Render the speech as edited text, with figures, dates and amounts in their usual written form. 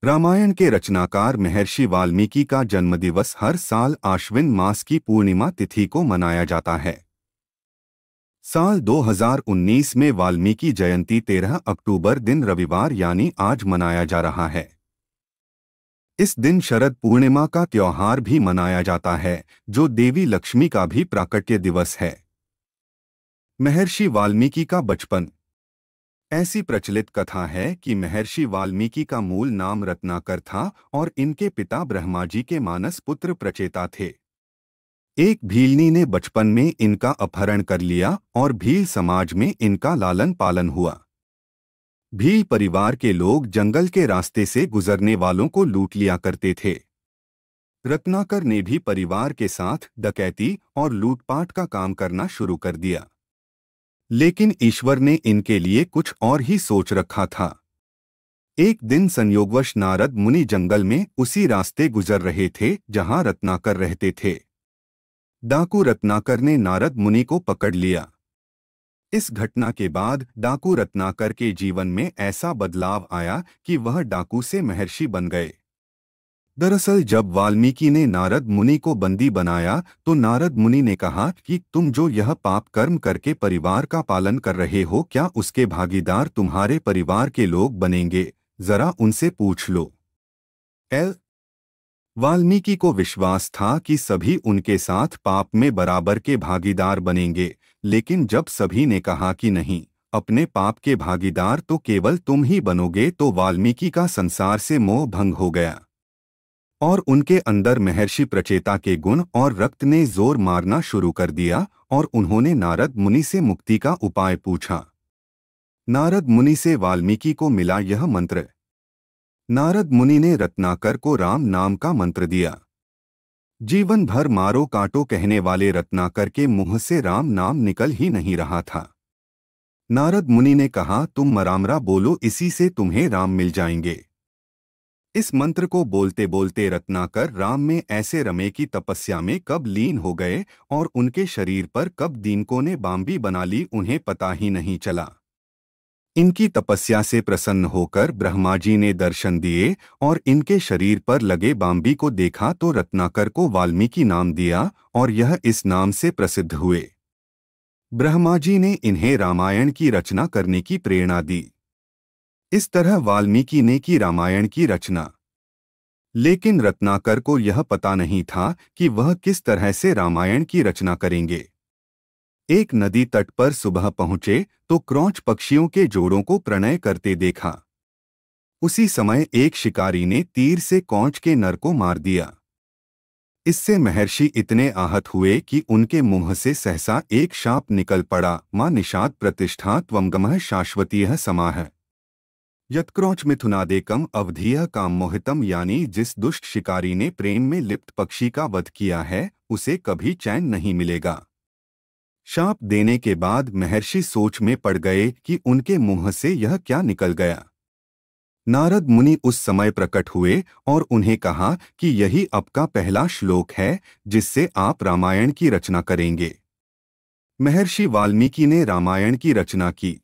रामायण के रचनाकार महर्षि वाल्मीकि का जन्मदिवस हर साल आश्विन मास की पूर्णिमा तिथि को मनाया जाता है। साल 2019 में वाल्मीकि जयंती 13 अक्टूबर दिन रविवार यानी आज मनाया जा रहा है। इस दिन शरद पूर्णिमा का त्योहार भी मनाया जाता है, जो देवी लक्ष्मी का भी प्राकट्य दिवस है। महर्षि वाल्मीकि का बचपन। ऐसी प्रचलित कथा है कि महर्षि वाल्मीकि का मूल नाम रत्नाकर था और इनके पिता ब्रह्माजी के मानस पुत्र प्रचेता थे। एक भीलनी ने बचपन में इनका अपहरण कर लिया और भील समाज में इनका लालन पालन हुआ। भील परिवार के लोग जंगल के रास्ते से गुजरने वालों को लूट लिया करते थे। रत्नाकर ने भी परिवार के साथ डकैती और लूटपाट का काम करना शुरू कर दिया। लेकिन ईश्वर ने इनके लिए कुछ और ही सोच रखा था। एक दिन संयोगवश नारद मुनि जंगल में उसी रास्ते गुजर रहे थे जहां रत्नाकर रहते थे। डाकू रत्नाकर ने नारद मुनि को पकड़ लिया। इस घटना के बाद डाकू रत्नाकर के जीवन में ऐसा बदलाव आया कि वह डाकू से महर्षि बन गए। दरअसल जब वाल्मीकि ने नारद मुनि को बंदी बनाया तो नारद मुनि ने कहा कि तुम जो यह पाप कर्म करके परिवार का पालन कर रहे हो, क्या उसके भागीदार तुम्हारे परिवार के लोग बनेंगे? जरा उनसे पूछ लो। वाल्मीकि को विश्वास था कि सभी उनके साथ पाप में बराबर के भागीदार बनेंगे, लेकिन जब सभी ने कहा कि नहीं, अपने पाप के भागीदार तो केवल तुम ही बनोगे, तो वाल्मीकि का संसार से मोह भंग हो गया और उनके अंदर महर्षि प्रचेता के गुण और रक्त ने जोर मारना शुरू कर दिया और उन्होंने नारद मुनि से मुक्ति का उपाय पूछा। नारद मुनि से वाल्मीकि को मिला यह मंत्र। नारद मुनि ने रत्नाकर को राम नाम का मंत्र दिया। जीवन भर मारो काटो कहने वाले रत्नाकर के मुंह से राम नाम निकल ही नहीं रहा था। नारद मुनि ने कहा, तुम मरामरा बोलो, इसी से तुम्हें राम मिल जाएंगे। इस मंत्र को बोलते बोलते रत्नाकर राम में ऐसे रमे की तपस्या में कब लीन हो गए और उनके शरीर पर कब दीनकों ने बांबी बना ली, उन्हें पता ही नहीं चला। इनकी तपस्या से प्रसन्न होकर ब्रह्माजी ने दर्शन दिए और इनके शरीर पर लगे बांबी को देखा तो रत्नाकर को वाल्मीकि नाम दिया और यह इस नाम से प्रसिद्ध हुए। ब्रह्माजी ने इन्हें रामायण की रचना करने की प्रेरणा दी। इस तरह वाल्मीकि ने की रामायण की रचना। लेकिन रत्नाकर को यह पता नहीं था कि वह किस तरह से रामायण की रचना करेंगे। एक नदी तट पर सुबह पहुंचे तो क्रौंच पक्षियों के जोड़ों को प्रणय करते देखा। उसी समय एक शिकारी ने तीर से कौंच के नर को मार दिया। इससे महर्षि इतने आहत हुए कि उनके मुंह से सहसा एक शाप निकल पड़ा, मां निषाद प्रतिष्ठा त्वमगमः शाश्वतीयः समाः यत्क्रौच मिथुनादेकम अवधीयः काम मोहितम, यानी जिस दुष्ट शिकारी ने प्रेम में लिप्त पक्षी का वध किया है उसे कभी चैन नहीं मिलेगा। शाप देने के बाद महर्षि सोच में पड़ गए कि उनके मुंह से यह क्या निकल गया। नारद मुनि उस समय प्रकट हुए और उन्हें कहा कि यही आपका पहला श्लोक है जिससे आप रामायण की रचना करेंगे। महर्षि वाल्मीकि ने रामायण की रचना की।